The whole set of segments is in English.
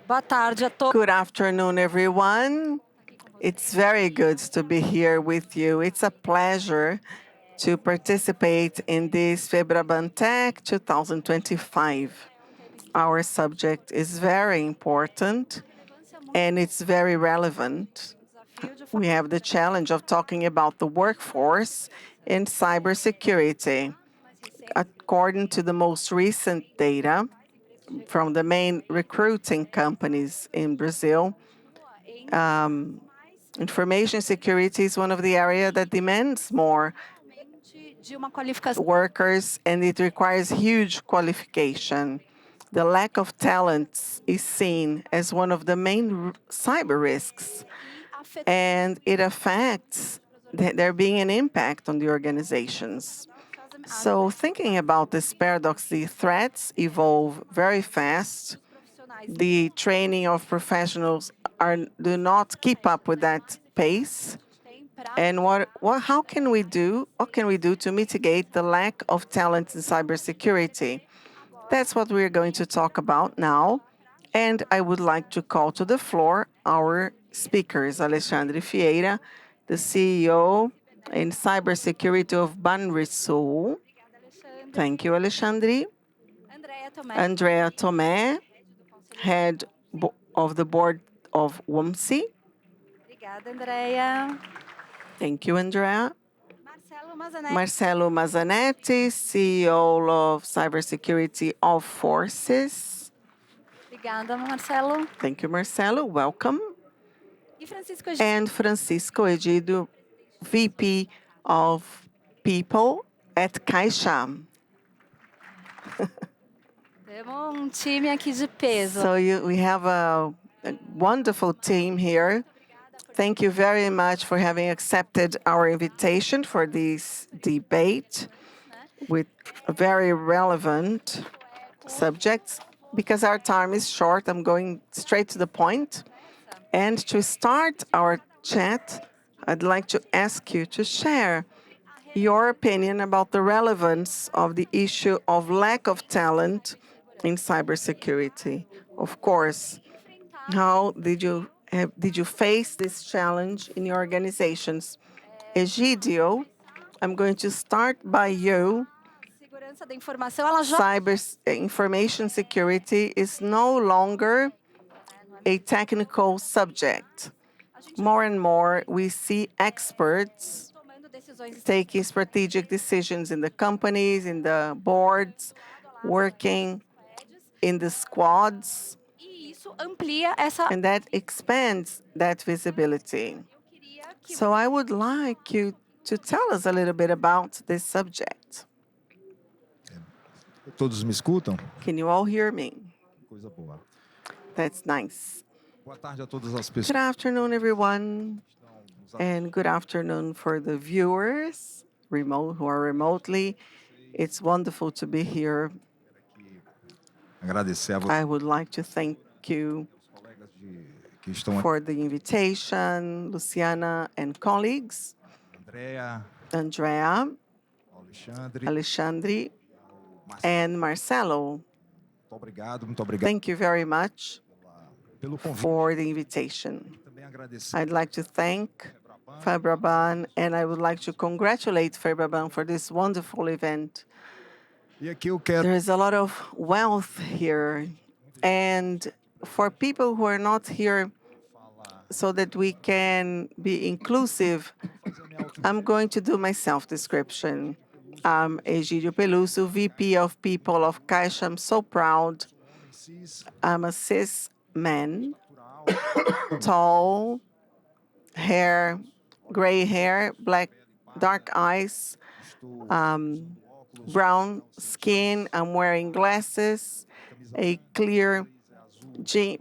Boa tarde a todos. Good afternoon, everyone. It's very good to be here with you. It's a pleasure to participate in this FEBRABAN TECH 2025. Our subject is very important and it's very relevant. We have the challenge of talking about the workforce in cybersecurity. According to the most recent data from the main recruiting companies in Brazil, information security is one of the areas that demands more workers, and it requires huge qualification. The lack of talents is seen as one of the main cyber risks, and it affects there being an impact on the organizations. So thinking about this paradox, the threats evolve very fast. The training of professionals do not keep up with that pace. And how can we do? What can we do to mitigate the lack of talent in cybersecurity? That's what we're going to talk about now. And I would like to call to the floor our speakers, Alexandre Vieira, the CEO in cybersecurity of Banrisul. Thank you, Alexandre. Andrea Tomé, head of the board of WOMSI. Obrigada, Andrea. Thank you, Andrea. Marcelo Mazzanetti, CEO of cybersecurity of Forces. Obrigada, Marcelo. Thank you, Marcelo. Welcome. Francisco And Francisco Egidio, VP of People at Caixa. Temos time aqui de peso. So we have a wonderful team here. Thank you very much for having accepted our invitation for this debate with very relevant subjects. Because our time is short, I'm going straight to the point. And to start our chat, I'd like to ask you to share your opinion about the relevance of the issue of lack of talent in cybersecurity. Of course, how did you face this challenge in your organizations? Egidio, I'm going to start by you. Cyber information security is no longer a technical subject. More and more, we see experts taking strategic decisions in the companies, in the boards, working in the squads, and that expands that visibility. So I would like you to tell us a little bit about this subject. Todos me escutam? Can you all hear me? Coisa boa. That's nice. Boa tarde a todas as pessoas. Good afternoon, everyone, and good afternoon for the viewers who are remotely. It's wonderful to be here. I would like to thank you for the invitation, Luciana and colleagues, Andrea, Alexandre, and Marcelo. Thank you very much for the invitation. I'd like to thank FEBRABAN, and I would like to congratulate FEBRABAN for this wonderful event. There is a lot of wealth here, and for people who are not here so that we can be inclusive, I'm going to do my self-description. I'm Egidio Peluso, VP of People of Caixa. I'm so proud. I'm a cis man, tall, gray hair, dark eyes, brown skin. I'm wearing glasses, a clear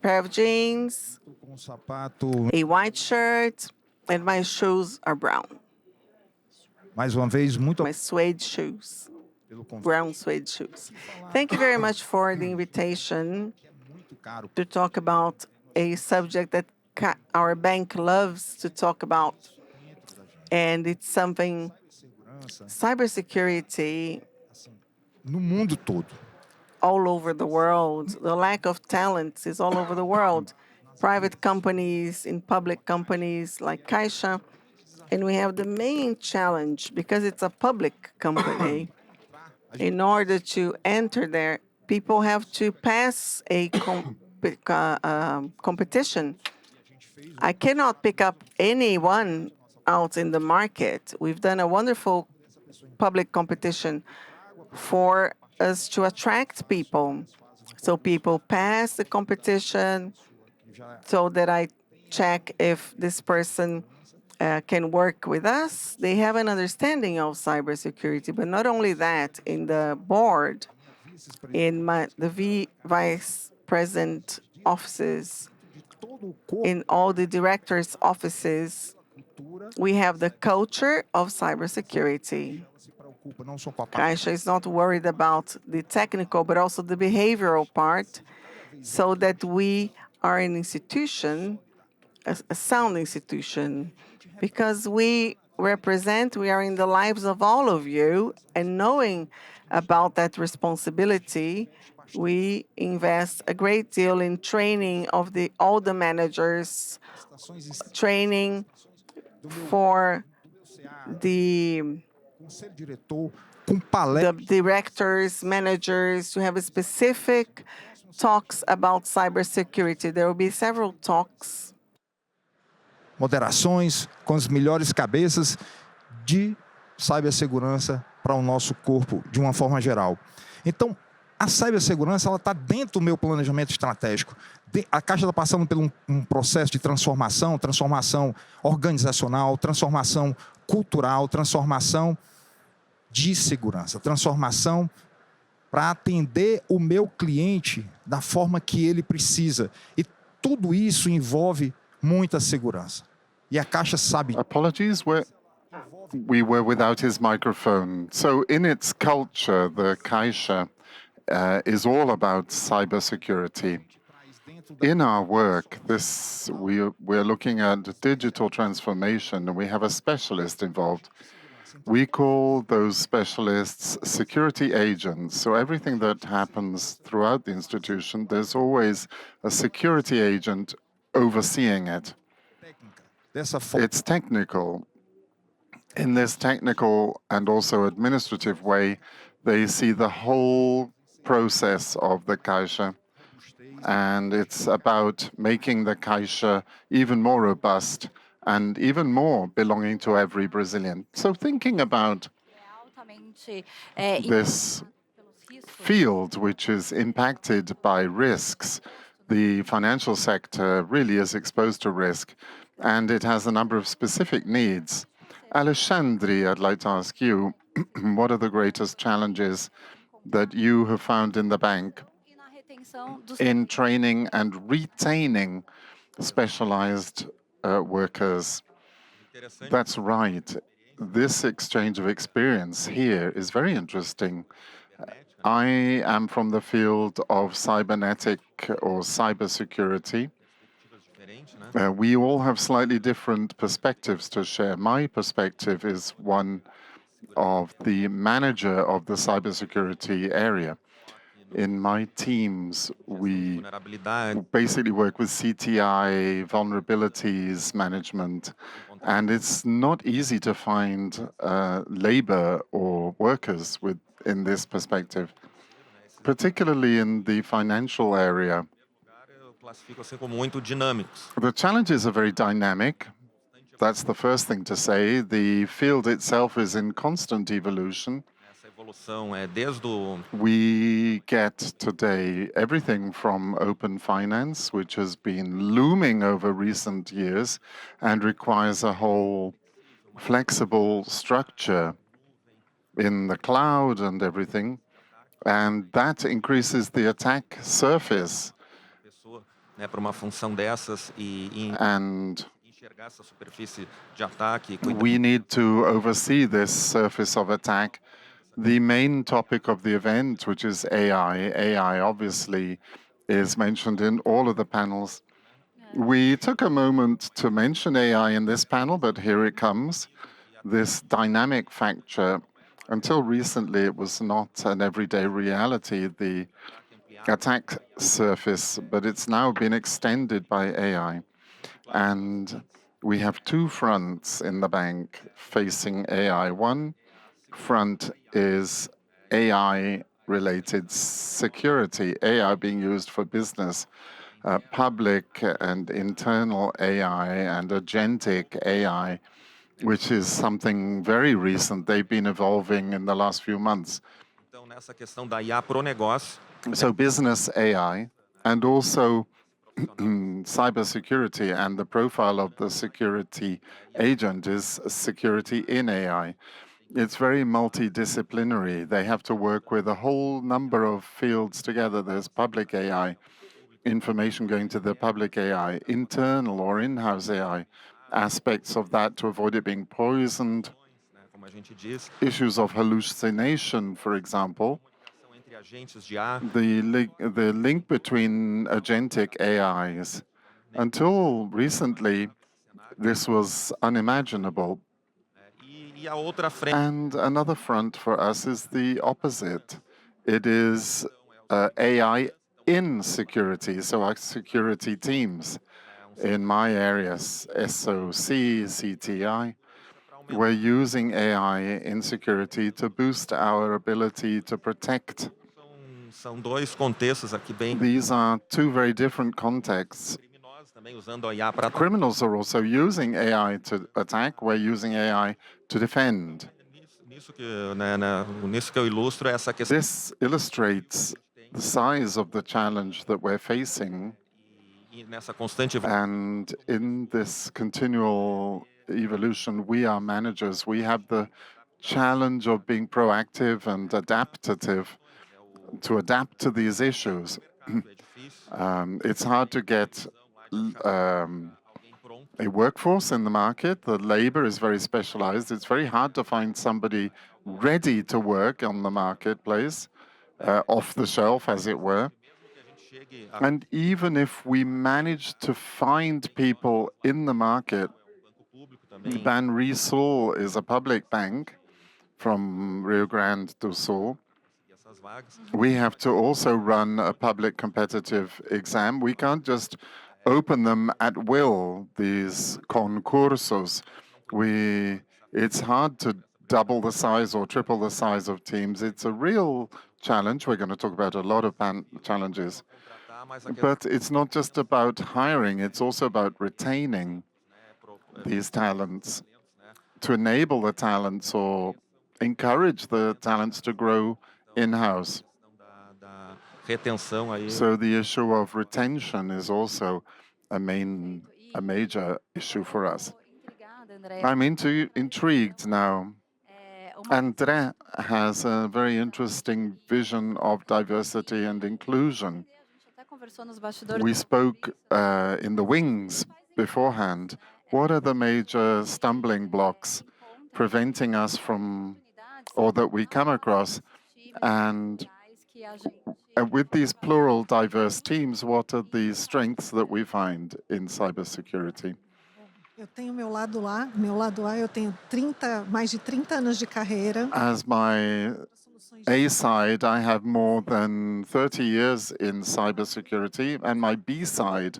pair of jeans, a white shirt, and my shoes are brown. Mais uma vez, my suede shoes, brown suede shoes. Thank you very much for the invitation to talk about a subject that our bank loves to talk about. And it's something, cybersecurity no mundo todo. all over the world. The lack of talents is all over the world. Private companies, in public companies like Caixa. And we have the main challenge, because it's a public company, in order to enter there, people have to pass a competition. I cannot pick up anyone out in the market. We've done a wonderful public competition for us to attract people. So people pass the competition so that I check if this person can work with us. They have an understanding of cybersecurity, but not only that, in the board, in the vice president offices, in all the directors' offices, we have the culture of cybersecurity. Caixa is not worried about the technical, but also the behavioral part, so that we are an institution, a sound institution, because we are in the lives of all of you, and knowing about that responsibility, we invest a great deal in training of all the managers, training for the directors, managers, to have a specific talks about cybersecurity. There will be several talks. Moderações com as melhores cabeças de cibersegurança para o nosso corpo de uma forma geral. Então, a cibersegurança está dentro do meu planejamento estratégico. A Caixa está passando por um processo de transformação organizacional, transformação cultural, transformação de segurança, transformação para atender o meu cliente da forma que ele precisa. E tudo isso envolve muita segurança. E a Caixa sabe. Apologies, we were without his microphone. So in its culture, the Caixa is all about cybersecurity. In our work, we're looking at digital transformation, and we have a specialist involved. We call those specialists security agents. So everything that happens throughout the institution, there's always a security agent overseeing it. It's technical. In this technical and also administrative way, they see the whole process of the Caixa, and it's about making the Caixa even more robust and even more belonging to every Brazilian. So thinking about this field, which is impacted by risks, the financial sector really is exposed to risk, and it has a number of specific needs. Alexandre, I'd like to ask you, what are the greatest challenges that you have found in the bank in training and retaining specialized workers? That's right. This exchange of experience here is very interesting. I am from the field of cybernetic or cybersecurity. We all have slightly different perspectives to share. My perspective is one of the manager of the cybersecurity area. In my teams, we basically work with CTI, vulnerabilities management, and it's not easy to find labor or workers in this perspective, particularly in the financial area. The challenges are very dynamic. That's the first thing to say. The field itself is in constant evolution. We get today everything from open finance, which has been looming over recent years and requires a whole flexible structure in the cloud and everything. And that increases the attack surface. And we need to oversee this surface of attack. The main topic of the event, which is AI. AI obviously is mentioned in all of the panels. We took a moment to mention AI in this panel, but here it comes. This dynamic factor Until recently, it was not an everyday reality, the attack surface, but it's now been extended by AI. And we have two fronts in the bank facing AI. One front is AI-related security, AI being used for business, public and internal AI and agentic AI, which is something very recent. They've been evolving in the last few months. Então, nessa questão da IA pro negócio, So business AI and also cybersecurity, and the profile of the security agent is security in AI. It's very multidisciplinary. They have to work with a whole number of fields together. There's public AI, information going to the public AI, internal or in-house AI, aspects of that to avoid it being poisoned, né, como a gente diz, issues of hallucination, for example, comunicação entre agentes de IA, the link between agentic AIs. Until recently, this was unimaginable. e a outra frente And another front for us is the opposite. It is AI in security, so our security teams in my areas, SOC, CTI, we're using AI in security to boost our ability to protect. são dois contextos aqui bem These are two very different contexts. criminosos também usando a IA para Criminals are also using AI to attack. We're using AI to defend. nisso que nisso que eu ilustro essa questão This illustrates the size of the challenge that we're facing. e nessa constante And in this continual evolution, we are managers. We have the challenge of being proactive and adaptative to adapt to these issues. It's hard to get a workforce in the market. The labor is very specialized. It's very hard to find somebody ready to work on the marketplace, off the shelf, as it were. And even if we manage to find people in the market, Banrisul is a public bank from Rio Grande do Sul. We have to also run a public competitive exam. We can't just open them at will, these concursos. It's hard to double the size or triple the size of teams. It's a real challenge. We're going to talk about a lot of challenges. But it's not just about hiring, it's also about retaining these talents, to enable the talents or encourage the talents to grow in-house. retenção aí So the issue of retention is also a major issue for us. Obrigada, Andréia. I'm intrigued now. André has a very interesting vision of diversity and inclusion. A gente até conversou nos bastidores. We spoke in the wings beforehand. What are the major stumbling blocks preventing us from, or that we come across? And Que a gente with these plural, diverse teams, what are the strengths that we find in cybersecurity? Eu tenho meu lado lá, meu lado A, eu tenho mais de 30 anos de carreira. As my A side, I have more than 30 years in cybersecurity, and my B side,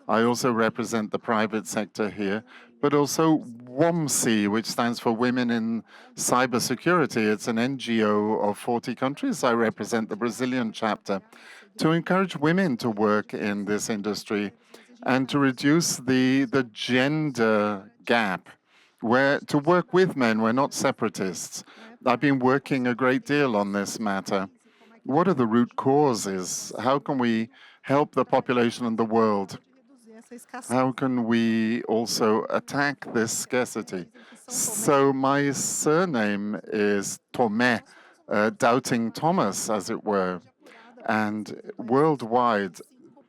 I also represent the private sector here, but also WOMC, which stands for Women in Cybersecurity. It's an NGO of 40 countries. I represent the Brazilian chapter to encourage women to work in this industry and to reduce the gender gap, where to work with men. We're not separatists. I've been working a great deal on this matter. What are the root causes? How can we help the population and the world? Reduzir essa escassez. How can we also attack this scarcity? So my surname is Tomé, doubting Thomas, as it were. And worldwide,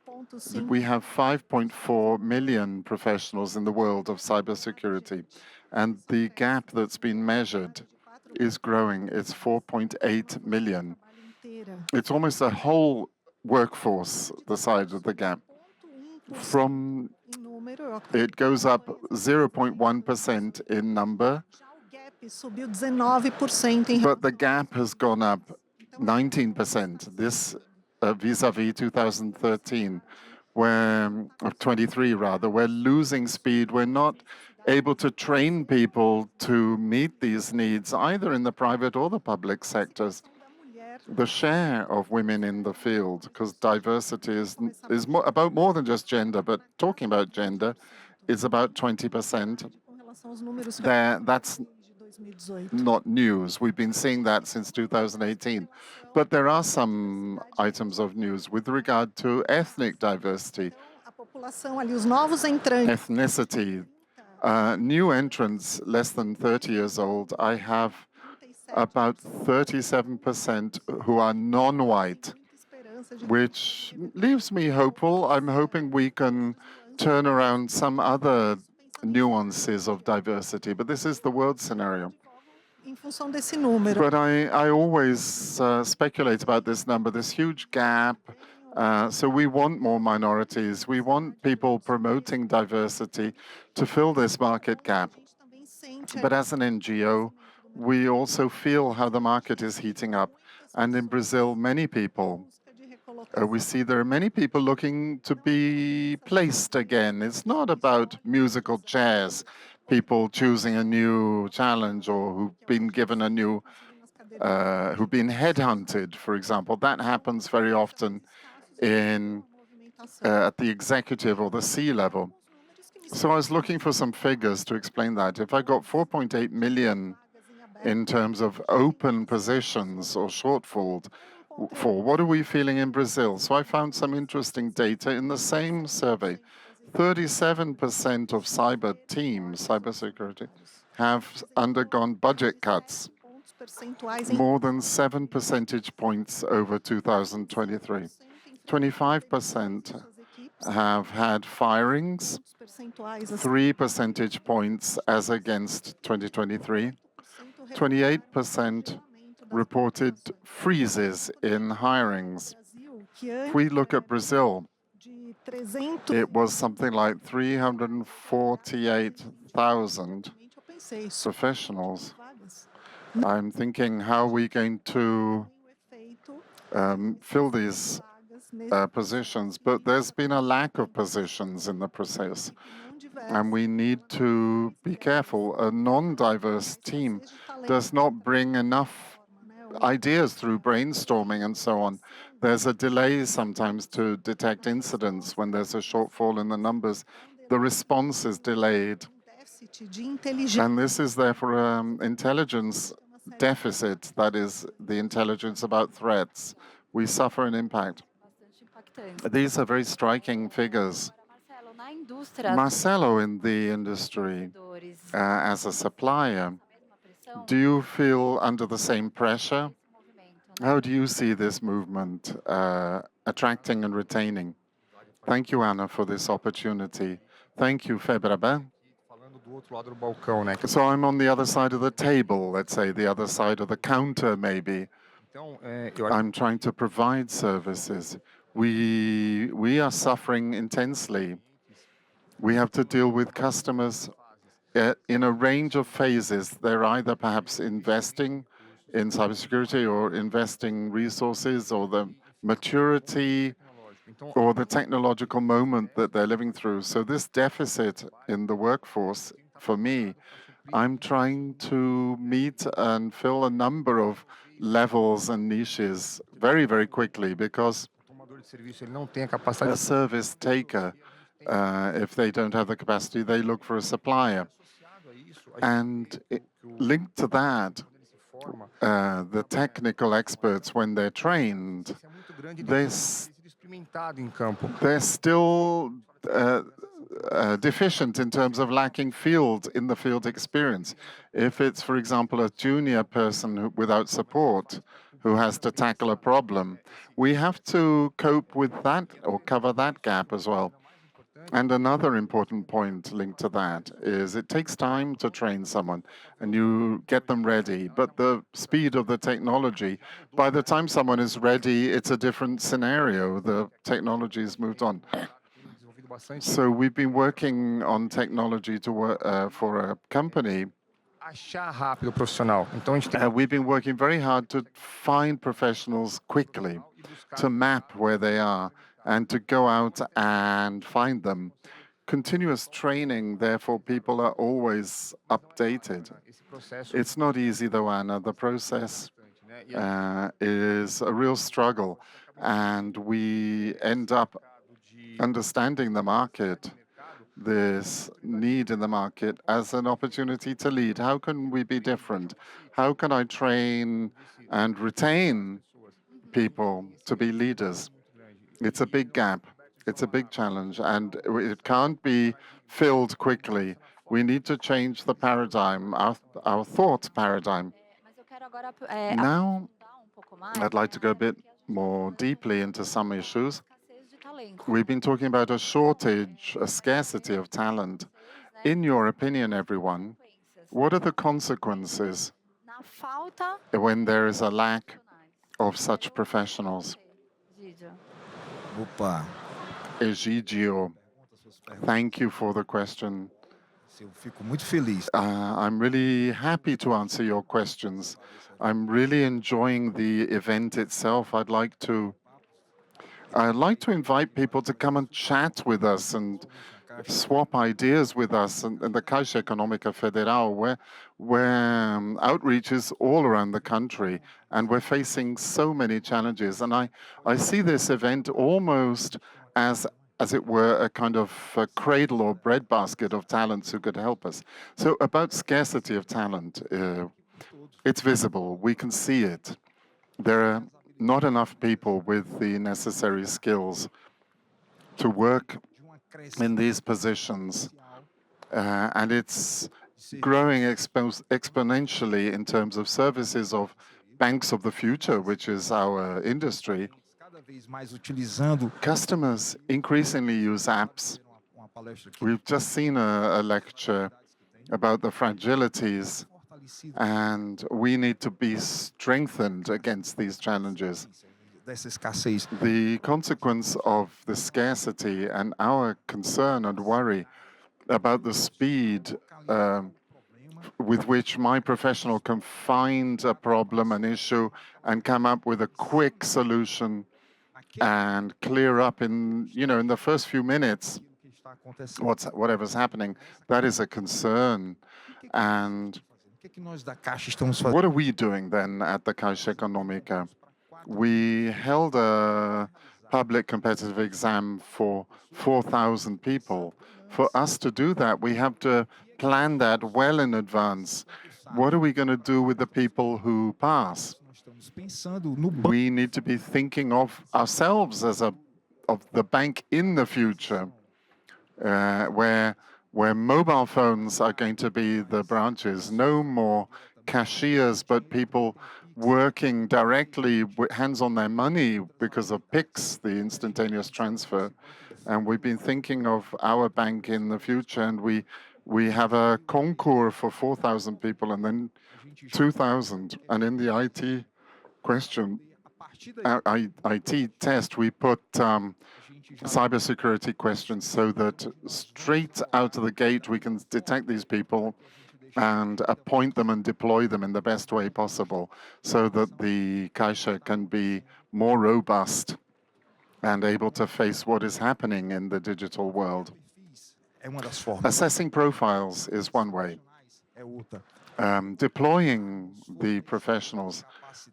5.5 we have 5.4 million professionals in the world of cybersecurity. And the gap that's been measured is growing. It's 4.8 million. inteira. It's almost a whole workforce, the size of the gap. From Em número, it goes up 0.1% in number, já o gap Subiu 19% em But the gap has gone up 19%. This vis-à-vis 2013, where, or 23 rather, we're losing speed. We're not able to train people to meet these needs, either in the private or the public sectors. The share of women in the field, because diversity is about more than just gender, but talking about gender is about 20%. com relação aos números That's de 2018. not news. We've been seeing that since 2018. But there are some items of news with regard to ethnic diversity, A população ali, os novos entrantes, ethnicity, new entrants less than 30 years old. I have about 37% who are non-white, esperança de which leaves me hopeful. I'm hoping we can turn around some other nuances of diversity, but this is the world scenario. em função desse número. But I always speculate about this number, this huge gap. So we want more minorities. We want people promoting diversity to fill this market gap. Também sente But as an NGO, we also feel how the market is heating up. And in Brazil, many people, de recolocar we see there are many people looking to be placed again. It's not about musical chairs, people choosing a new challenge or who've been given a new, who've been headhunted, for example. That happens very often in at the executive or the C level. So I was looking for some figures to explain that. If I got 4.8 million in terms of open positions or shortfall, for what are we feeling in Brazil? So I found some interesting data in the same survey. 37% of cybersecurity, have undergone budget cuts, pontos percentuais em more than 7 percentage points over 2023. 25% have had firings, percentuais assim, 3 percentage points as against 2023. 28% reported freezes in hirings. Brasil, que If antes we look at Brazil, de 300, it was something like 348,000 eu pensei, isso professionals. vagas. I'm thinking, how are we going to O efeito fill these vagas nesse positions? But there's been a lack of positions in the process, não diverso, and we need to be careful. A non-diverse team does not bring enough ideas through brainstorming and so on. There's a delay sometimes to detect incidents when there's a shortfall in the numbers. The response is delayed. déficit de inteligência And this is therefore an intelligence deficit, that is, the intelligence about threats. We suffer an impact. bastante impactante. These are very striking figures. Marcelo, na indústria, Marcelo, in the industry, vendedores, as a supplier, a mesma pressão, do you feel under the same pressure? movimento, né? How do you see this movement attracting and retaining? Thank you, Anna, for this opportunity. Thank you, FEBRABAN. Falando do outro lado do balcão, né? So I'm on the other side of the table, let's say, the other side of the counter, maybe. Então, eu acho I'm trying to provide services. We are suffering intensely. We have to deal with customers in a range of phases. They're either perhaps investing in cybersecurity or investing resources or the maturity or the technological moment that they're living through. So this deficit in the workforce, for me, I'm trying to meet and fill a number of levels and niches very, very quickly, because o tomador de serviço ele não tem a capacidade a service taker, if they don't have the capacity, they look for a supplier. associado a isso. And linked to that, Forma the technical experts, when they're trained, é muito grande de they sido experimentado em campo. they're still deficient in terms of lacking in the field experience. If it's, for example, a junior person without support who has to tackle a problem, we have to cope with that or cover that gap as well. And another important point linked to that is it takes time to train someone and you get them ready, but the speed of the technology, by the time someone is ready, it's a different scenario. The technology has moved on. Desenvolvido bastante So we've been working on technology to work for a company achar rápido o profissional. Então a gente tem We've been working very hard to find professionals quickly, to map where they are, and to go out and find them. Continuous training, therefore, people are always updated. esse processo It's not easy, though, Anna. The process né? E a is a real struggle, and we end up understanding the market, this need in the market, as an opportunity to lead. How can we be different? How can I train and retain people to be leaders? It's a big gap. It's a big challenge, and it can't be filled quickly. We need to change the paradigm, our thought paradigm. Mas eu quero agora Now, aprofundar um pouco mais I'd like to go a bit que a gente more deeply into some issues. escassez de talento. We've been talking about a shortage, a scarcity of talent. In your opinion, everyone, what are the consequences Na falta when there is a lack of such professionals? Gidio. Opa, Egidio, thank you for the question. eu fico muito feliz. I'm really happy to answer your questions. I'm really enjoying the event itself. I'd like to invite people to come and chat with us and swap ideas with us in the Caixa Econômica Federal, where outreach is all around the country, and we're facing so many challenges. And I see this event almost as it were, a kind of a cradle or breadbasket of talents who could help us. So about scarcity of talent, it's visible. We can see it. There are not enough people with the necessary skills to work in these positions. And it's growing exponentially in terms of services of banks of the future, which is our industry. Cada vez mais utilizando Customers increasingly use apps. uma palestra aqui We've just seen a lecture about the fragilities, fortalecida and we need to be strengthened against these challenges. dessa escassez. The consequence of the scarcity and our concern and worry about the speed with which my professional can find a problem, an issue, and come up with a quick solution and clear up in the first few minutes O que está acontecendo? whatever's happening. That is a concern. And O que nós da Caixa estamos fazendo? what are we doing then at the Caixa Econômica? We held a public competitive exam for 4,000 people. For us to do that, we have to plan that well in advance. What are we going to do with the people who pass? Nós estamos pensando no banco. We need to be thinking of ourselves as of the bank in the future, where mobile phones are going to be the branches. No more cashiers, but people working directly with hands on their money because of PIX, the instantaneous transfer. And we've been thinking of our bank in the future, and we have a concours for 4,000 people and then 2,000. And in the IT question, IT test, we put cybersecurity questions so that straight out of the gate we can detect these people and appoint them and deploy them in the best way possible so that the Caixa can be more robust and able to face what is happening in the digital world. É uma das formas. Assessing profiles is one way. É outra. Deploying the professionals,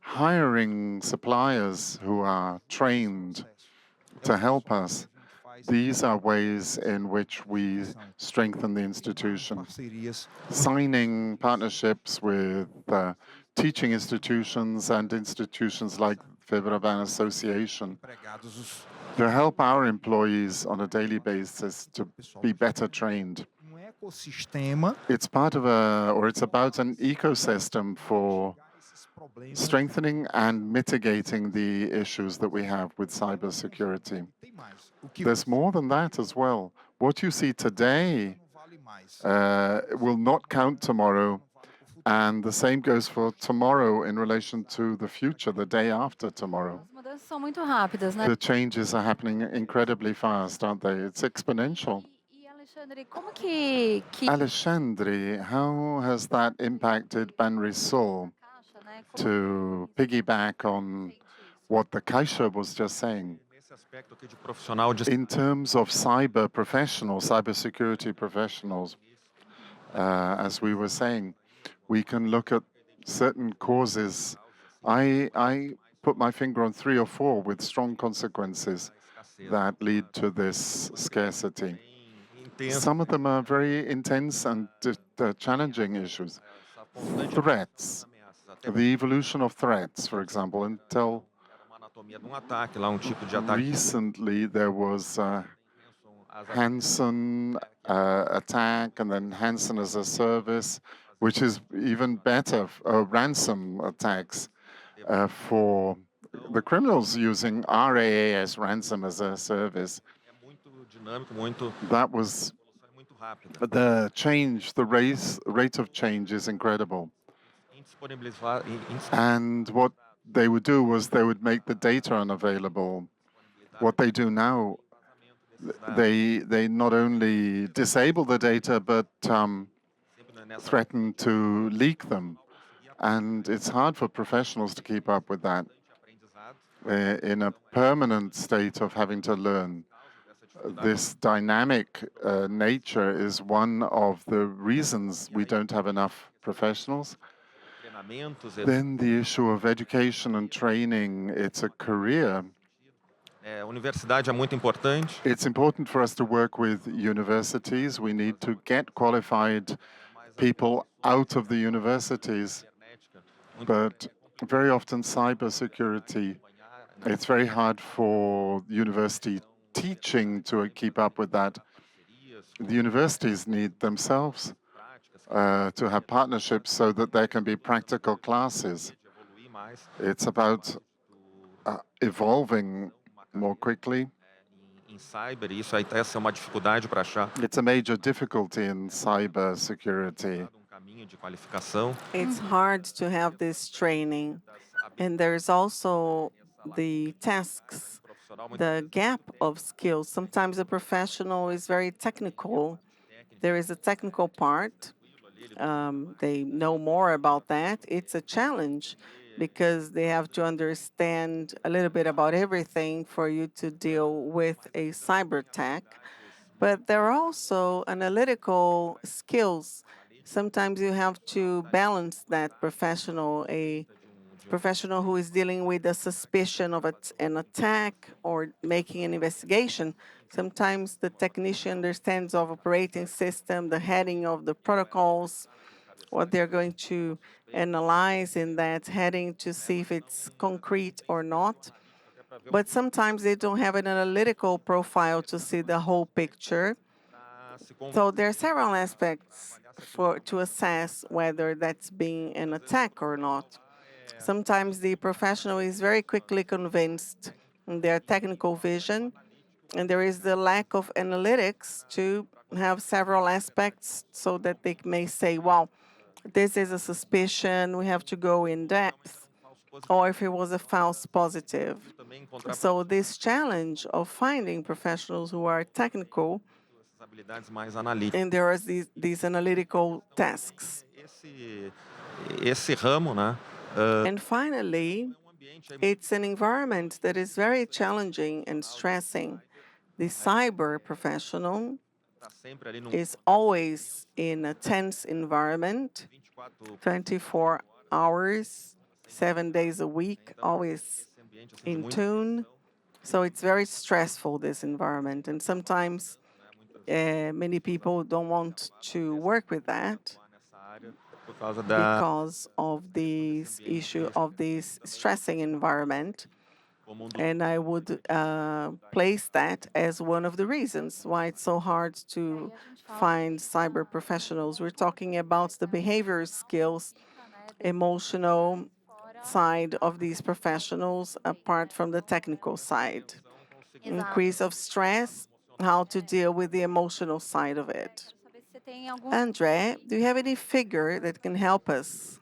hiring suppliers who are trained to help us. These are ways in which we strengthen the institution. Parcerias. Signing partnerships with teaching institutions and institutions like FEBRABAN Association Empregados. to help our employees on a daily basis to be better trained. Ecossistema. It's part of it's about an ecosystem for Esses problemas. strengthening and mitigating the issues that we have with cybersecurity. Tem mais. O que There's more than that as well. What you see today não vale mais. will not count tomorrow, and the same goes for tomorrow in relation to the future, the day after tomorrow. As mudanças são muito rápidas, né? The changes are happening incredibly fast, aren't they? It's exponential. E Alexandre, como que Alexandre, how has that impacted Banrisul? Caixa, né? To piggyback on what the Kaisha was just saying, Nesse aspecto aqui de profissional de in terms of cyber professionals, cybersecurity professionals, as we were saying, we can look at certain causes. I put my finger on 3 or 4 with strong consequences that lead to this scarcity. Some of them are very intense and challenging issues. Threats, the evolution of threats, for example, until recently there was Hansen attack and then Hansen as a service, which is even better, ransom attacks for the criminals using RAA as ransom as a service. That was the change, the rate of change is incredible. And what they would do was they would make the data unavailable. What they do now, they not only disable the data, but threaten to leak them. And it's hard for professionals to keep up with that in a permanent state of having to learn. This dynamic nature is one of the reasons we don't have enough professionals. Then the issue of education and training, it's a career. Universidade é muito importante. It's important for us to work with universities. We need to get qualified people out of the universities. But very often cybersecurity, it's very hard for university teaching to keep up with that. The universities need themselves to have partnerships so that there can be practical classes. It's about evolving more quickly. It's a major difficulty in cybersecurity. It's hard to have this training. And there's also the tasks, the gap of skills. Sometimes a professional is very technical. There is a technical part. They know more about that. It's a challenge because they have to understand a little bit about everything for you to deal with a cyber attack. But there are also analytical skills. Sometimes you have to balance that professional, a professional who is dealing with a suspicion of an attack or making an investigation. Sometimes the technician understands of operating system, the heading of the protocols, what they're going to analyze in that heading to see if it's concrete or not. But sometimes they don't have an analytical profile to see the whole picture. So there are several aspects to assess whether that's being an attack or not. Sometimes the professional is very quickly convinced in their technical vision, and there is the lack of analytics to have several aspects so that they may say, well, this is a suspicion, we have to go in depth, or if it was a false positive. So this challenge of finding professionals who are technical, and there are these analytical tasks. And finally, it's an environment that is very challenging and stressing. The cyber professional is always in a tense environment, 24 hours, 7 days a week, always in tune. So it's very stressful, this environment. And sometimes many people don't want to work with that because of this issue of this stressing environment. And I would place that as one of the reasons why it's so hard to find cyber professionals. We're talking about the behavior skills, emotional side of these professionals apart from the technical side. Increase of stress, how to deal with the emotional side of it. André, do you have any figure that can help us?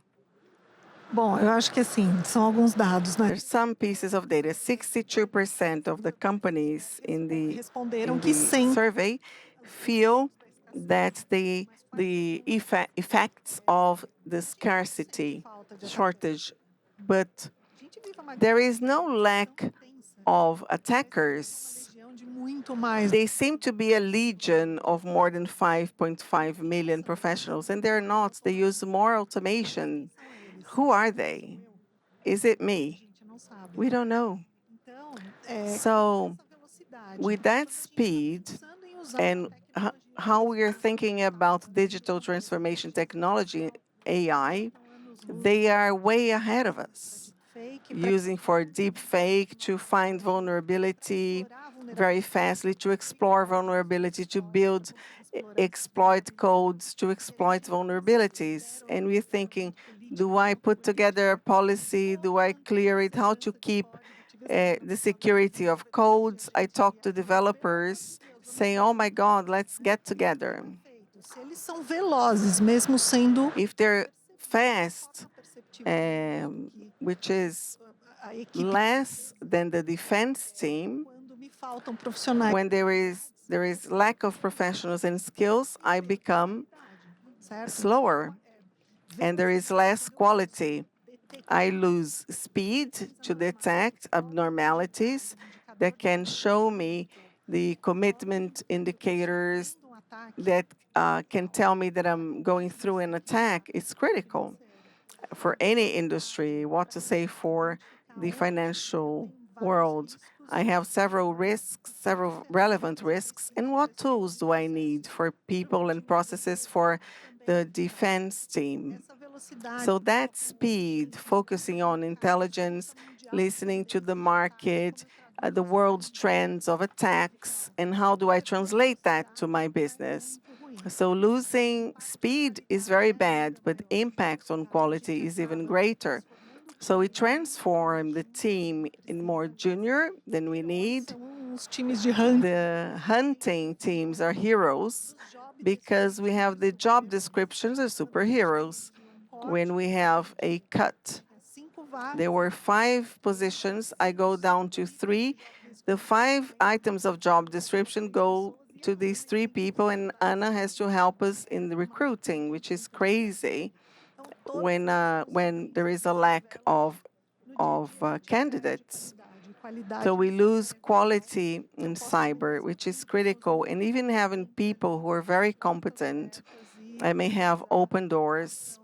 Bom, eu acho que assim, são alguns dados, né? There's some pieces of data. 62% of the companies in the Responderam que sim. survey feel That's the effects of the scarcity, shortage. But there is no lack of attackers. They seem to be a legion of more than 5.5 million professionals, and they're not. They use more automation. Who are they? Is it me? We don't know. So, with that speed and how we are thinking about digital transformation technology, AI, they are way ahead of us, using for deep fake to find vulnerability very fastly, to explore vulnerability, to build exploit codes, to exploit vulnerabilities. And we're thinking, do I put together a policy? Do I clear it? How to keep the security of codes? I talk to developers saying, oh my God, let's get together. If they're fast, which is less than the defense team, when there is lack of professionals and skills, I become slower, and there is less quality. I lose speed to detect abnormalities that can show me the commitment indicators that can tell me that I'm going through an attack. It's critical for any industry, what to say for the financial world. I have several risks, several relevant risks, and what tools do I need for people and processes for the defense team? So that speed, focusing on intelligence, listening to the market, the world's trends of attacks, and how do I translate that to my business? So losing speed is very bad, but impact on quality is even greater. So we transform the team in more junior than we need. The hunting teams are heroes because we have the job descriptions of superheroes. When we have a cut, there were 5 positions, I go down to 3. The 5 items of job description go to these 3 people, and Anna has to help us in the recruiting, which is crazy when there is a lack of candidates. So we lose quality in cyber, which is critical, and even having people who are very competent, I may have open doors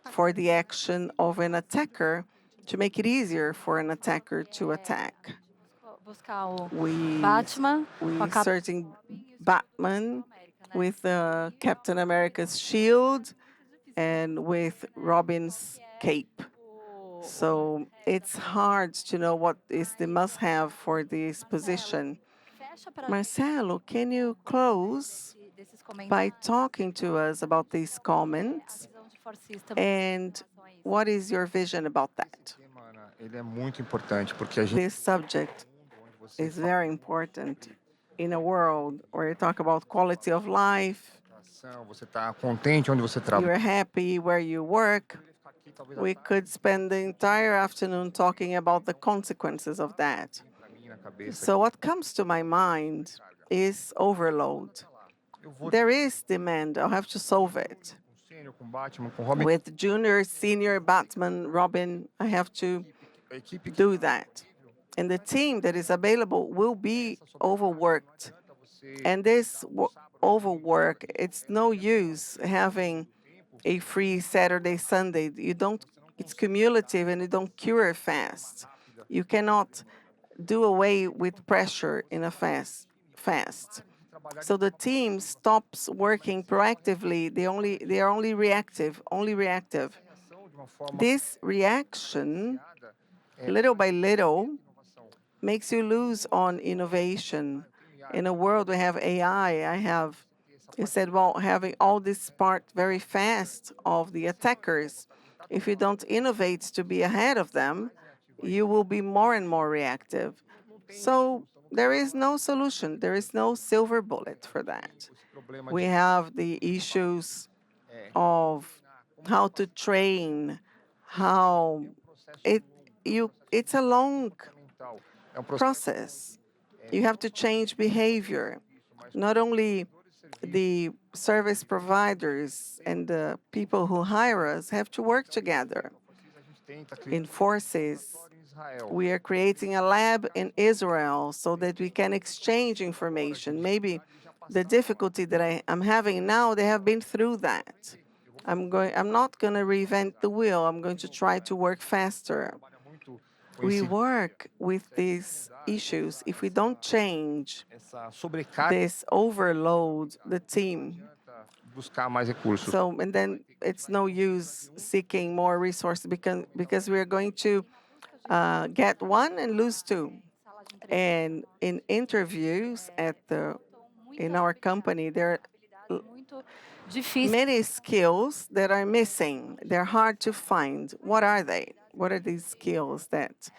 for the action of an attacker to make it easier for an attacker to attack. We searching Batman with Captain America's shield and with Robin's cape. So it's hard to know what is the must-have for this position. Marcelo, can you close by talking to us about these comments and what is your vision about that? Ele é muito importante porque a gente This subject is very important in a world where you talk about quality of life, você está contente onde você trabalha. you're happy where you work. We could spend the entire afternoon talking about the consequences of that. So what comes to my mind is overload. There is demand, I'll have to solve it. With junior, senior, Batman, Robin, I have to do that. And the team that is available will be overworked. And this overwork, it's no use having a free Saturday, Sunday. It's cumulative and you don't cure fast. You cannot do away with pressure in a fast. So the team stops working proactively. They are only reactive. This reaction, little by little, makes you lose on innovation. In a world we have AI, you said, well, having all this part very fast of the attackers, if you don't innovate to be ahead of them, you will be more and more reactive. So there is no solution. There is no silver bullet for that. We have the issues of how to train, how it's a long process. You have to change behavior, not only the service providers and the people who hire us have to work together. In Forces, we are creating a lab in Israel so that we can exchange information. Maybe the difficulty that I'm having now, they have been through that. I'm not going to reinvent the wheel. I'm going to try to work faster. We work with these issues. If we don't change this overload, the team. So, and then it's no use seeking more resources because we are going to get one and lose two. And in interviews in our company, there are many skills that are missing. They're hard to find. What are they? What are these skills that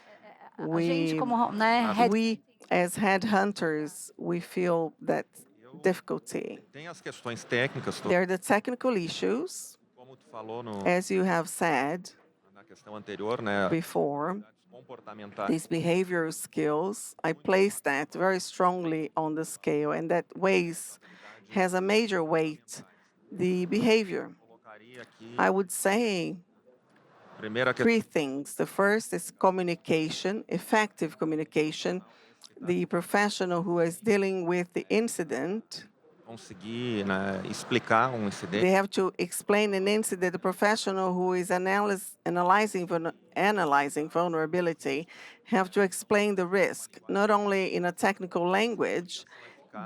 we as headhunters, we feel that difficulty? Tem as questões técnicas, There are the technical issues, como tu falou as you have said na questão anterior, né? before, Comportamentais. these behavioral skills. I place that very strongly on the scale, and that has a major weight, the behavior. Colocaria aqui I would say primeira questão. three things. The first is communication, effective communication. The professional who is dealing with the incident, Conseguir, né, explicar they incidente. have to explain an incident. The professional who is analyzing vulnerability have to explain the risk, not only in a technical language,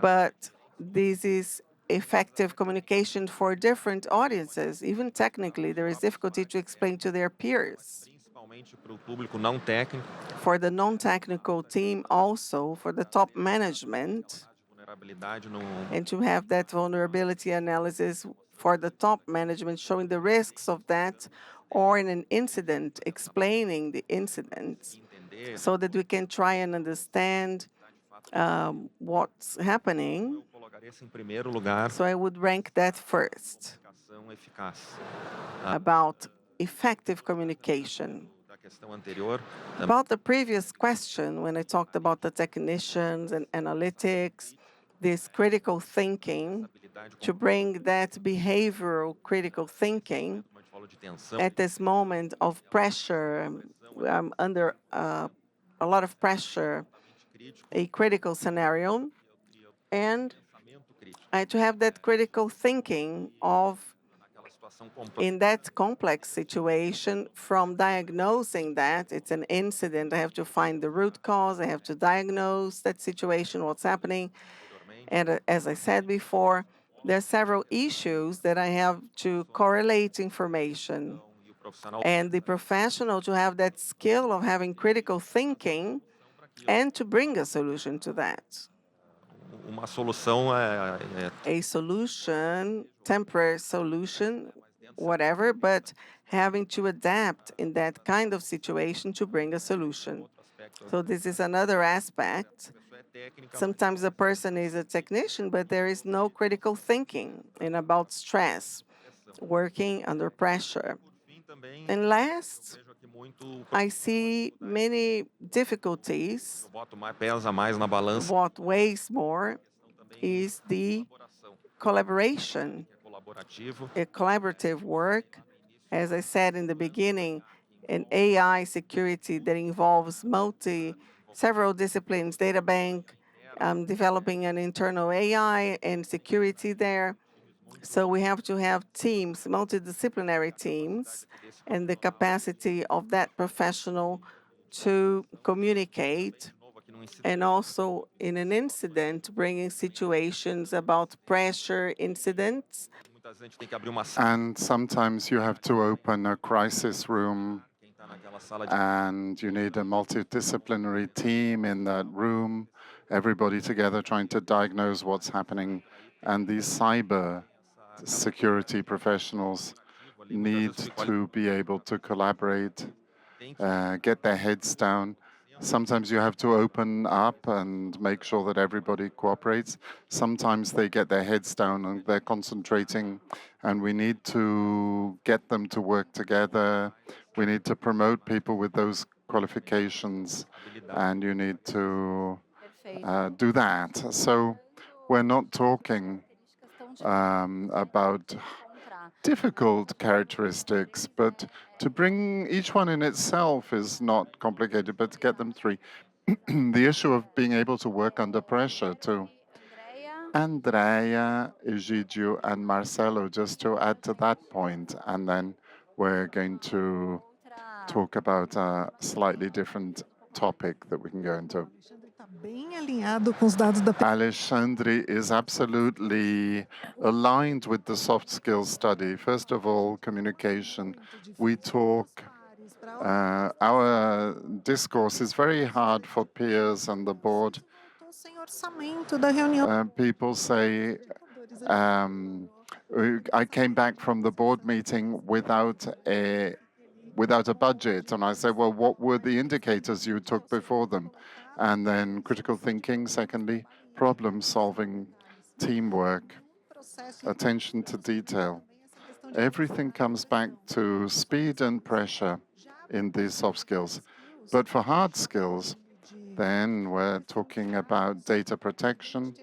but this is effective communication for different audiences. Even technically, there is difficulty to explain to their peers. Principalmente para o público não técnico. For the non-technical team also, for the top management, Vulnerabilidade no and to have that vulnerability analysis for the top management showing the risks of that, or in an incident, explaining the incident entender. so that we can try and understand what's happening. Eu colocaria esse em primeiro lugar. So I would rank that first, Comunicação eficaz. about effective communication. Da questão anterior, About the previous question, when I talked about the technicians and analytics, this critical thinking, habilidade to bring that behavioral critical thinking como a gente falou de tensão, at this moment of pressure, I'm under a lot of pressure, crítico, a critical scenario, and pensamento crítico. I had to have that critical thinking of Naquela situação complexa. in that complex situation, from diagnosing that it's an incident, I have to find the root cause, I have to diagnose that situation, what's happening. And as I said before, there are several issues that I have to correlate information. E o profissional And the professional to have that skill of having critical thinking and to bring a solution to that. uma solução A solution, temporary solution, whatever, but having to adapt in that kind of situation to bring a solution. So this is another aspect. técnica. Sometimes a person is a technician, but there is no critical thinking and about stress, working under pressure. Fim também, And last, vejo aqui muito I see many difficulties. pesa mais na balança. What weighs more is the collaboration, Colaborativo. a collaborative work. As I said in the beginning, an AI security that involves several disciplines, data bank, developing an internal AI and security there. So we have to have teams, multidisciplinary teams, and the capacity of that professional to communicate, and also in an incident, bringing situations about pressure incidents. Muitas vezes a gente tem que abrir uma sala. And sometimes you have to open a crisis room Quem está naquela sala de and you need a multidisciplinary team in that room, everybody together trying to diagnose what's happening. And these cyber security professionals need to be able to collaborate, get their heads down. Sometimes you have to open up and make sure that everybody cooperates. Sometimes they get their heads down and they're concentrating, and we need to get them to work together. We need to promote people with those qualifications, and you need to do that. So we're not talking about difficult characteristics, but to bring each one in itself is not complicated, but to get them three. The issue of being able to work under pressure too. Andrea, Egidio, and Marcelo, just to add to that point, and then we're going to talk about a slightly different topic that we can go into. Alexandre is absolutely aligned with the soft skills study. First of all, communication. We talk, our discourse is very hard for peers and the board. People say, I came back from the board meeting without a budget. And I say, well, what were the indicators you took before them? And then critical thinking, secondly, problem solving, teamwork, attention to detail. Everything comes back to speed and pressure in these soft skills. But for hard skills, then we're talking about data protection,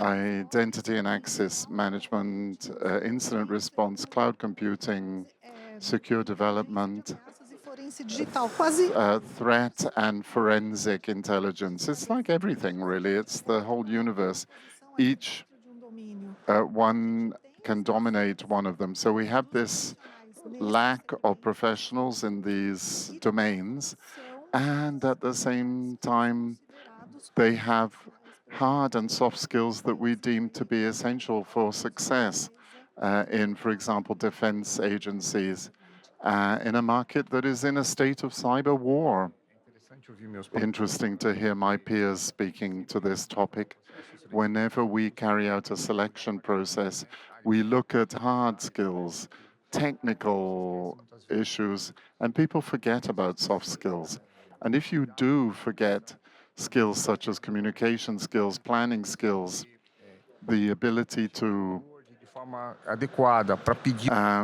identity and access management, incident response, cloud computing, secure development, threat and forensic intelligence. It's like everything, really. It's the whole universe. Each one can dominate one of them. So we have this lack of professionals in these domains, and at the same time, they have hard and soft skills that we deem to be essential for success in, for example, defense agencies, in a market that is in a state of cyber war. Interesting to hear my peers speaking to this topic. Whenever we carry out a selection process, we look at hard skills, technical issues, and people forget about soft skills. And if you do forget skills such as communication skills, planning skills, the ability to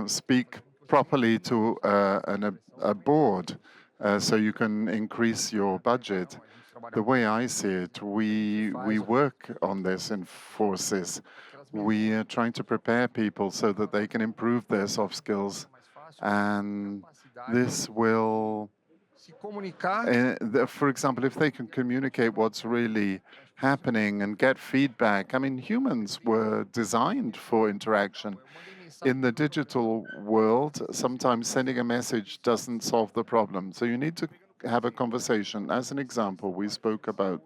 speak properly to a board so you can increase your budget. The way I see it, we work on this in forces. We are trying to prepare people so that they can improve their soft skills, and this will, for example, if they can communicate what's really happening and get feedback. I mean, humans were designed for interaction. In the digital world, sometimes sending a message doesn't solve the problem. So you need to have a conversation. As an example, we spoke about,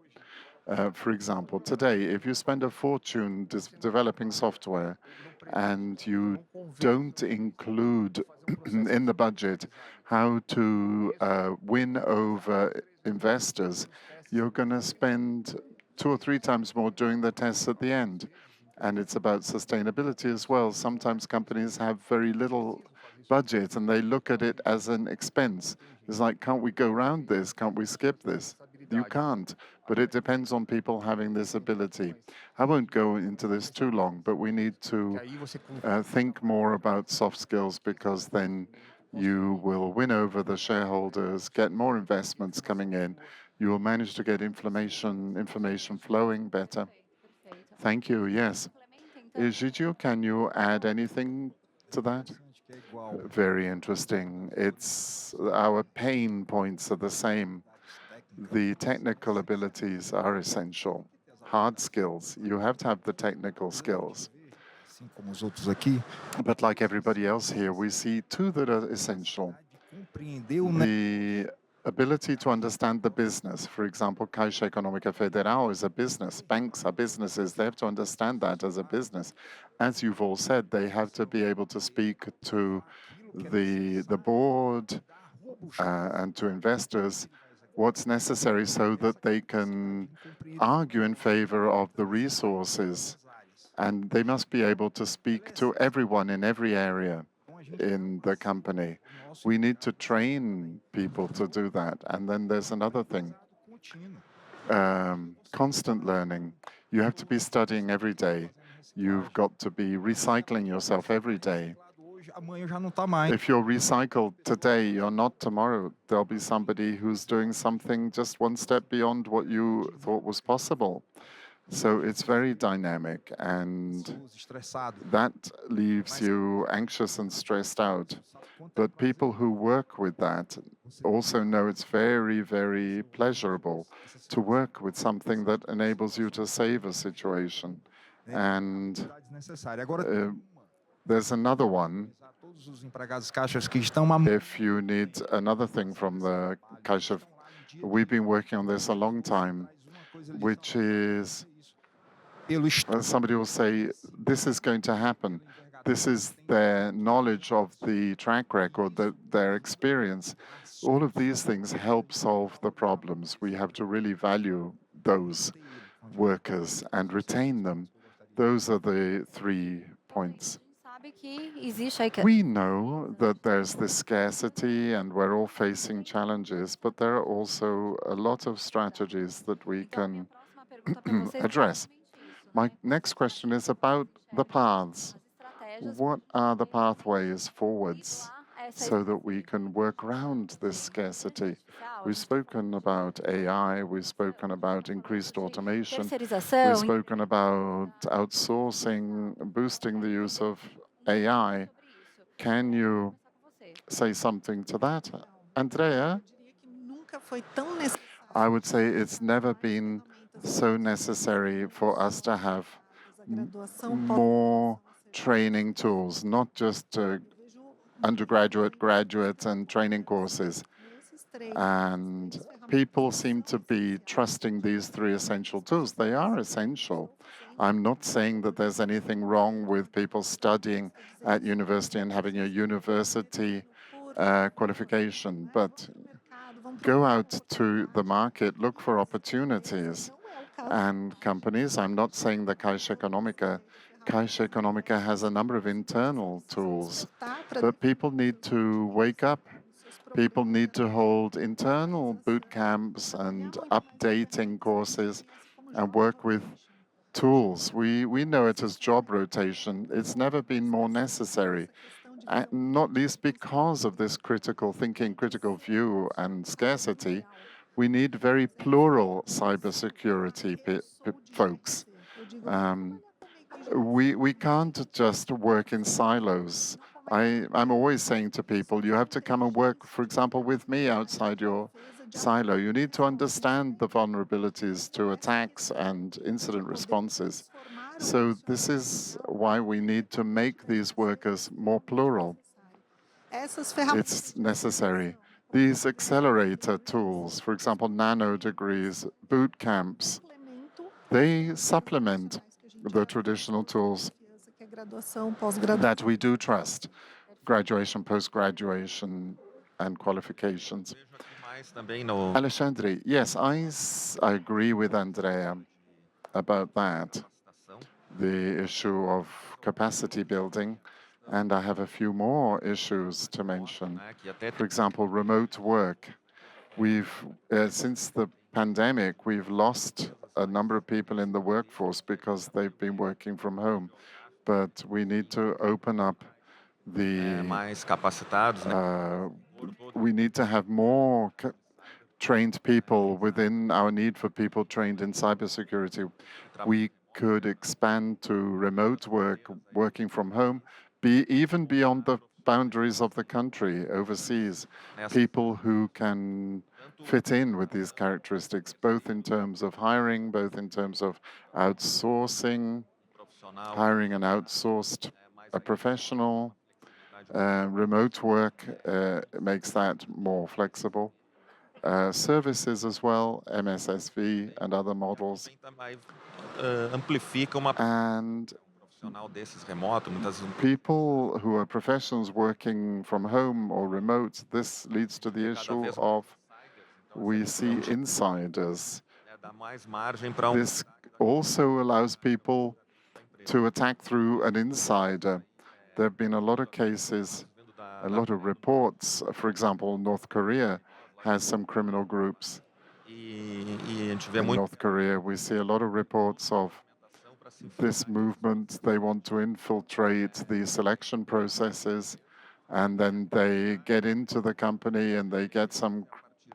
for example, today, if you spend a fortune developing software and you don't include in the budget how to win over investors, you're going to spend 2 or 3 times more doing the tests at the end. And it's about sustainability as well. Sometimes companies have very little budget and they look at it as an expense. It's like, can't we go around this? Can't we skip this? You can't, but it depends on people having this ability. I won't go into this too long, but we need to think more about soft skills, because then you will win over the shareholders, get more investments coming in. You will manage to get information flowing better. Thank you. Yes. Egidio, can you add anything to that? Very interesting. It's our pain points are the same. The technical abilities are essential. Hard skills. You have to have the technical skills. But like everybody else here, we see 2 that are essential. The ability to understand the business. For example, Caixa Econômica Federal is a business. Banks are businesses. They have to understand that as a business. As you've all said, they have to be able to speak to the board and to investors what's necessary so that they can argue in favor of the resources. And they must be able to speak to everyone in every area in the company. We need to train people to do that. And then there's another thing, constant learning. You have to be studying every day. You've got to be recycling yourself every day. If you're recycled today, you're not tomorrow. There'll be somebody who's doing something just 1 step beyond what you thought was possible. So it's very dynamic, and estressado. that leaves you anxious and stressed out. But people who work with that also know it's very, very pleasurable to work with something that enables you to save a situation. And Agora, there's another one. todos os empregados caixas que estão If you need another thing from the Caixa, we've been working on this a long time, which is pelo somebody will say, this is going to happen. This is their knowledge of the track record, their experience. All of these things help solve the problems. We have to really value those workers and retain them. Those are the 3 points. Sabe que existe aí We know that there's this scarcity and we're all facing challenges, but there are also a lot of strategies that we can próxima pergunta para vocês é address. exatamente isso, My né? next question is about the paths. As estratégias What are the pathways forwards driblar essa so that we can work around this scarcity? We've spoken about AI, we've spoken about increased automation, we've terceirização. spoken about outsourcing, boosting the use of AI. Can you say something to that? Andrea? Eu diria que nunca foi tão necessário I would say it's never been so necessary for us to have a graduação more training tools, not just undergraduate, graduate, and training courses. nesses 3. And people seem to be trusting these 3 essential tools. They are essential. I'm not saying that there's anything wrong with people studying at university and having a university qualification, but go out to the market, look for opportunities. And companies, I'm not saying the Caixa Econômica has a number of internal tools, but people need to wake up. People need to hold internal boot camps and updating courses and work with tools. We know it as job rotation. It's never been more necessary, not least because of this critical thinking, critical view, and scarcity. We need very plural cybersecurity folks. We can't just work in silos. I'm always saying to people, you have to come and work, for example, with me outside your silo. You need to understand the vulnerabilities to attacks and incident responses. So this is why we need to make these workers more plural. It's necessary. These accelerator tools, for example, nano degrees, boot camps, they supplement the traditional tools that we do trust, graduation, post-graduation, and qualifications. Alexandre, yes, I agree with Andrea about that, the issue of capacity building, and I have a few more issues to mention. For example, remote work. Since the pandemic, we've lost a number of people in the workforce because they've been working from home. But we need to open up the... mais capacitados, né? We need to have more trained people within our need for people trained in cybersecurity. We could expand to remote work, working from home, even beyond the boundaries of the country, overseas, people who can fit in with these characteristics, both in terms of hiring, both in terms of outsourcing, hiring an outsourced professional. Remote work makes that more flexible. Services as well, MSSV and other models. Amplifica uma And profissional desses remoto, muitas people who are professionals working from home or remote, this leads to the issue of we see insiders. dá mais margem para This also allows people to attack through an insider. There have been a lot of cases, a lot of reports. For example, North Korea has some criminal groups. e a gente vê In muito North Korea, we see a lot of reports of this movement. They want to infiltrate the selection processes, and then they get into the company and they get some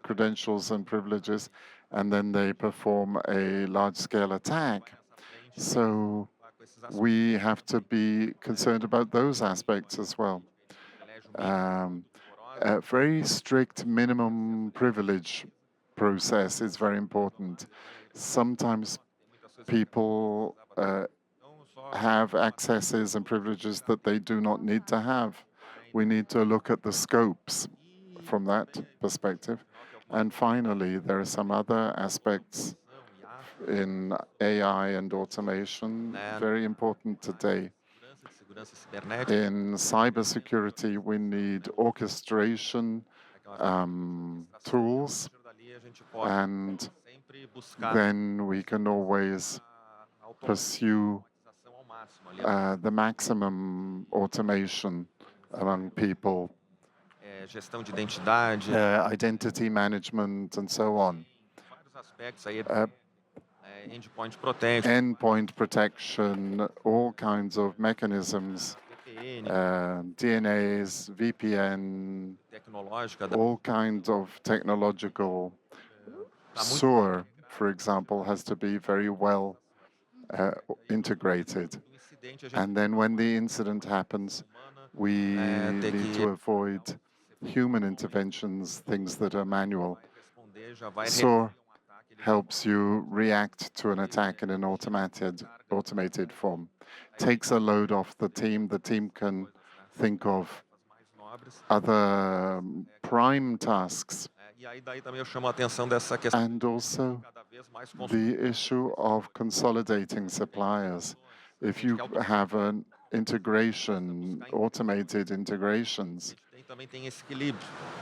credentials and privileges, and then they perform a large-scale attack. So we have to be concerned about those aspects as well. A very strict minimum privilege process is very important. Sometimes people have accesses and privileges that they do not need to have. We need to look at the scopes from that perspective. And finally, there are some other aspects in AI and automation, very important today. In cybersecurity, we need orchestration tools, and then we can always pursue the maximum automation among people, identity management, and so on. Endpoint protection, all kinds of mechanisms, DNAs, VPN, all kinds of technological. SOAR, for example, has to be very well integrated. And then when the incident happens, we need to avoid human interventions, things that are manual. SOAR helps you react to an attack in an automated form. Takes a load off the team. The team can think of other prime tasks. And also the issue of consolidating suppliers. If you have an integration, automated integrations,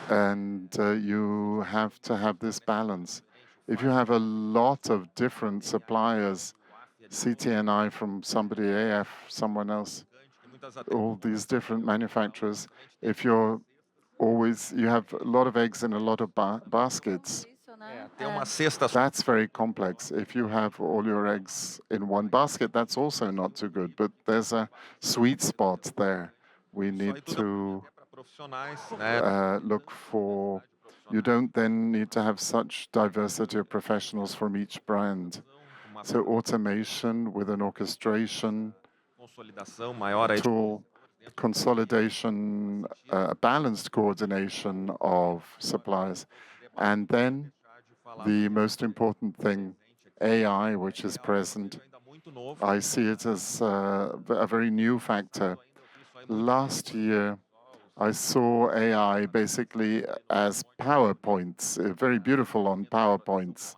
and you have to have this balance. If you have a lot of different suppliers, CTNI from somebody, AF, someone else, all these different manufacturers, if you have a lot of eggs in a lot of baskets, that's very complex. If you have all your eggs in one basket, that's also not too good, but there's a sweet spot there. We need to look for. You don't then need to have such diversity of professionals from each brand. So automation with an orchestration tool, consolidation, balanced coordination of suppliers. And then the most important thing, AI, which is present. I see it as a very new factor. Last year, I saw AI basically as PowerPoints, very beautiful on PowerPoints.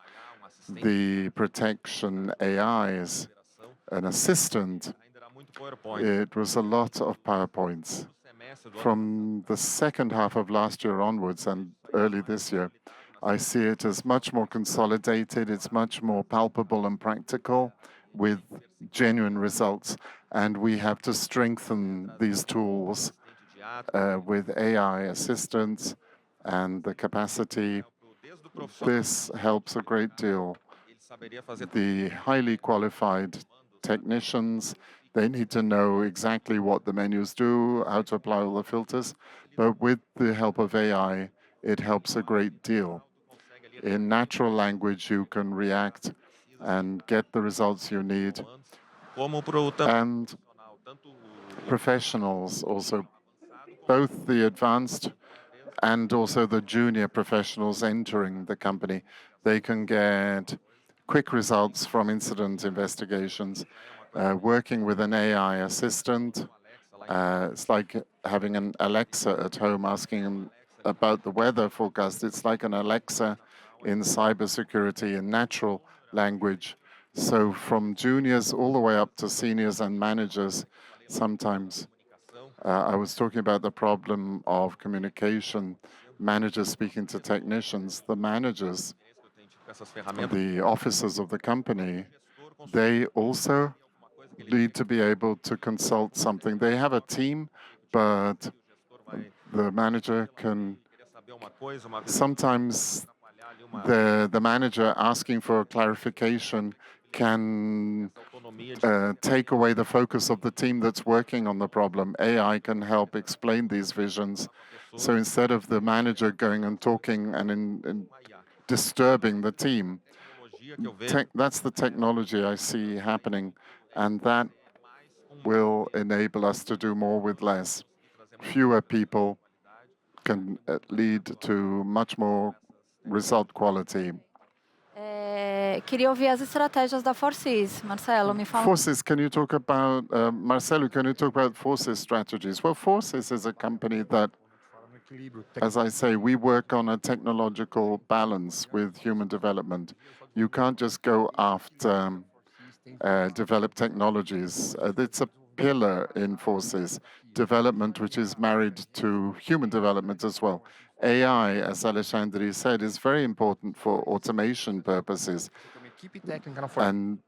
The protection AI is an assistant. It was a lot of PowerPoints. From the second half of last year onwards and early this year, I see it as much more consolidated. It's much more palpable and practical with genuine results. And we have to strengthen these tools with AI assistance and the capacity. This helps a great deal. The highly qualified technicians, they need to know exactly what the menus do, how to apply all the filters. But with the help of AI, it helps a great deal. In natural language, you can react and get the results you need. And professionals also, both the advanced and also the junior professionals entering the company, they can get quick results from incident investigations. Working with an AI assistant, it's like having an Alexa at home asking them about the weather forecast. It's like an Alexa in cybersecurity in natural language. So from juniors all the way up to seniors and managers, sometimes I was talking about the problem of communication, managers speaking to technicians. The managers, the officers of the company, they also need to be able to consult something. They have a team, but the manager can sometimes the manager asking for a clarification can take away the focus of the team that's working on the problem. AI can help explain these visions. So instead of the manager going and talking and disturbing the team, that's the technology I see happening, and that will enable us to do more with less. Fewer people can lead to much more result quality. Queria ouvir as estratégias da Forces. Marcelo, me fala. Forces, can you talk about, Marcelo, can you talk about Forces strategies? Well, Forces is a company that, as I say, we work on a technological balance with human development. You can't just go after developed technologies. It's a pillar in Forces development, which is married to human development as well. AI, as Alexandre said, is very important for automation purposes.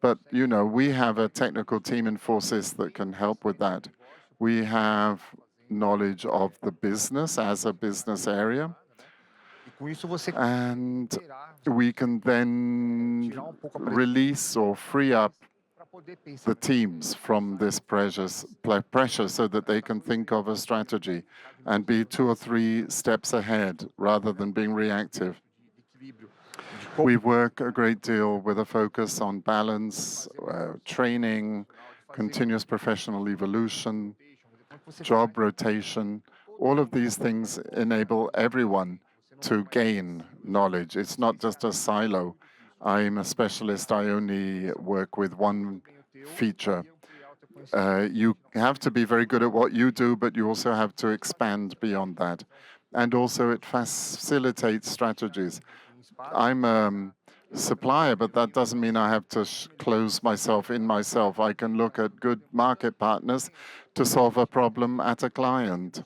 But you know, we have a technical team in Forces that can help with that. We have knowledge of the business as a business area, and we can then release or free up the teams from this pressure so that they can think of a strategy and be 2 or 3 steps ahead rather than being reactive. We work a great deal with a focus on balance, training, continuous professional evolution, job rotation. All of these things enable everyone to gain knowledge. It's not just a silo. I'm a specialist. I only work with one feature. You have to be very good at what you do, but you also have to expand beyond that. And also it facilitates strategies. I'm a supplier, but that doesn't mean I have to close myself in myself. I can look at good market partners to solve a problem at a client.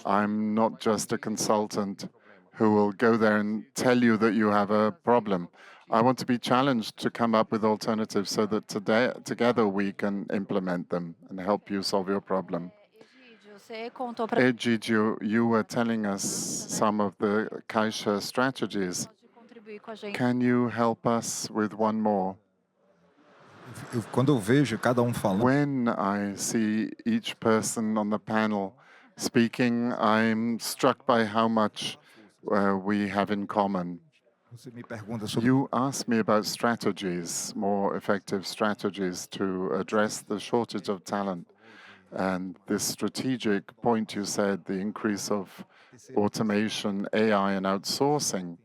I'm not just a consultant who will go there and tell you that you have a problem. I want to be challenged to come up with alternatives so that together we can implement them and help you solve your problem. Egidio, you were telling us some of the Caixa strategies. Can you help us with one more? Quando eu vejo cada falando, When I see each person on the panel speaking, I'm struck by how much we have in common. você me pergunta sobre You asked me about strategies, more effective strategies to address the shortage of talent. And this strategic point you said, the increase of automation, AI, and outsourcing,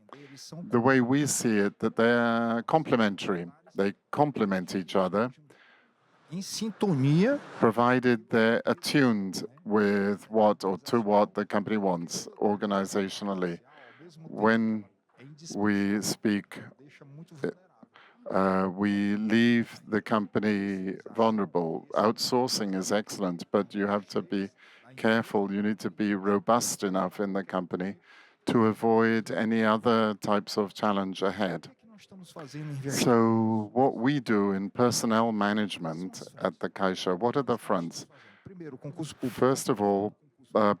the way we see it, that they're complementary. They complement each other, em sintonia provided they're attuned with what or to what the company wants organizationally. When we speak, we leave the company vulnerable. Outsourcing is excellent, but you have to be careful. You need to be robust enough in the company to avoid any other types of challenge ahead. So what we do in personnel management at the Caixa, what are the fronts? First of all,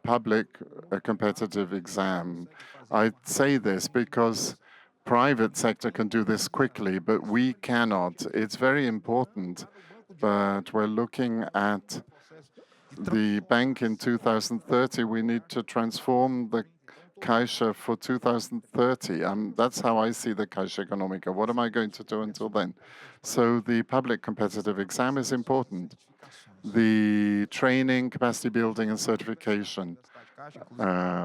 public competitive exam. I say this because private sector can do this quickly, but we cannot. It's very important, but we're looking at the bank in 2030. We need to transform the Caixa for 2030. That's how I see the Caixa Econômica. What am I going to do until then? So the public competitive exam is important. The training, capacity building, and certification.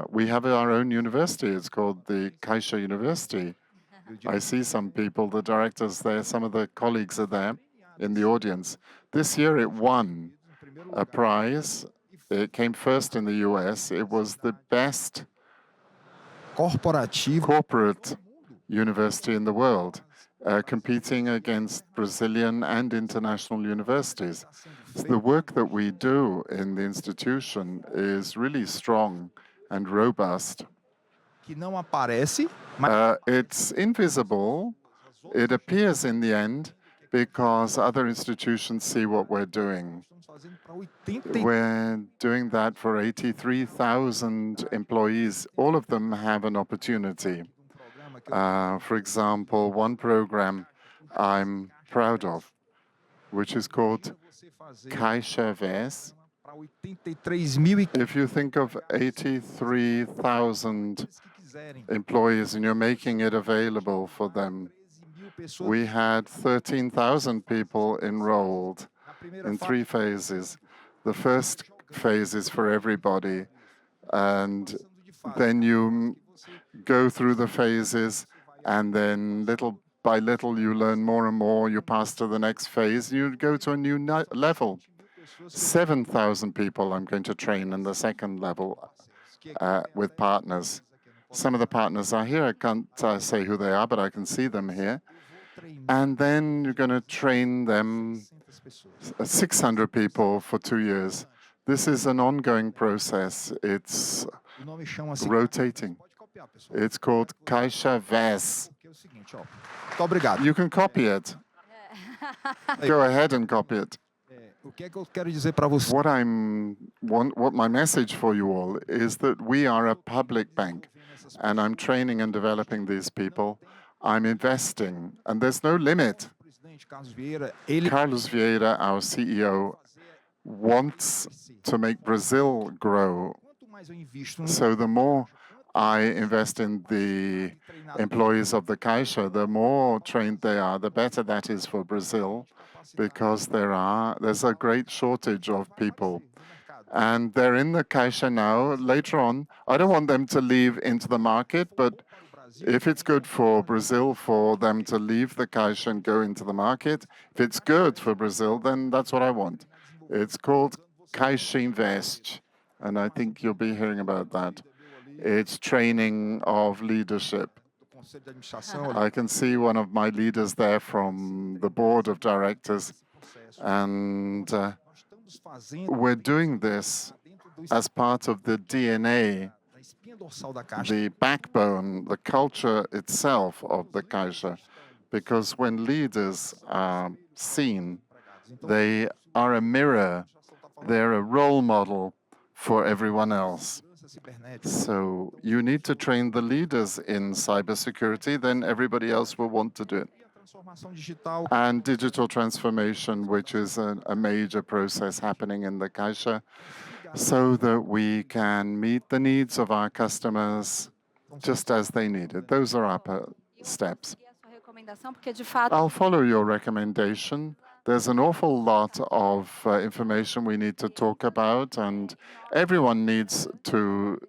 We have our own university. It's called the Caixa University. I see some people, the directors there, some of the colleagues are there in the audience. This year it won a prize. It came first in the US. It was the best corporate university in the world, competing against Brazilian and international universities. So the work that we do in the institution is really strong and robust. It's invisible. It appears in the end because other institutions see what we're doing. We're doing that for 83,000 employees. All of them have an opportunity. For example, one program I'm proud of, which is called Caixa Vez. If you think of 83,000 employees and you're making it available for them, We had 13,000 people enrolled in 3 phases. The first phase is for everybody, and then you go through the phases, and then little by little you learn more and more. You pass to the next phase, you go to a new level. 7,000 people I'm going to train in the second level with partners. Some of the partners are here. I can't say who they are, but I can see them here. And then you're going to train them 600 people for 2 years. This is an ongoing process. It's rotating. It's called Caixa-VES. You can copy it. Go ahead and copy it. What my message for you all is that we are a public bank, and I'm training and developing these people. I'm investing, and there's no limit. Carlos Vieira, our CEO, wants to make Brazil grow. So the more I invest in the employees of the Caixa, the more trained they are, the better that is for Brazil, because there's a great shortage of people. And they're in the Caixa now. Later on, I don't want them to leave into the market, but if it's good for Brazil for them to leave the Caixa and go into the market, if it's good for Brazil, then that's what I want. It's called Caixa Invest, and I think you'll be hearing about that. It's training of leadership. I can see one of my leaders there from the board of directors, and we're doing this as part of the DNA, the backbone, the culture itself of the Caixa, because when leaders are seen, they are a mirror, they're a role model for everyone else. So you need to train the leaders in cybersecurity, then everybody else will want to do it. And digital transformation, which is a major process happening in the Caixa, so that we can meet the needs of our customers just as they need it. Those are our steps. I'll follow your recommendation. There's an awful lot of information we need to talk about, and everyone needs to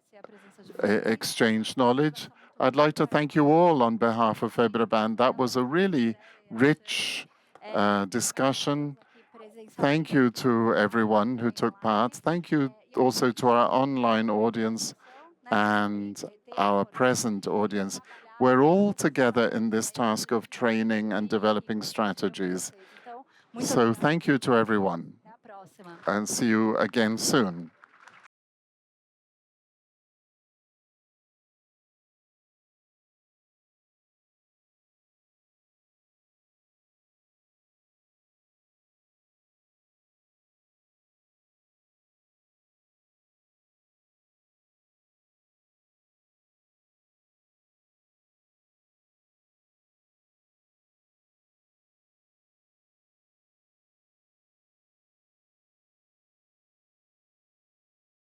exchange knowledge. I'd like to thank you all on behalf of FEBRABAN. That was a really rich discussion. Thank you to everyone who took part. Thank you also to our online audience and our present audience. We're all together in this task of training and developing strategies. So thank you to everyone, and see you again soon.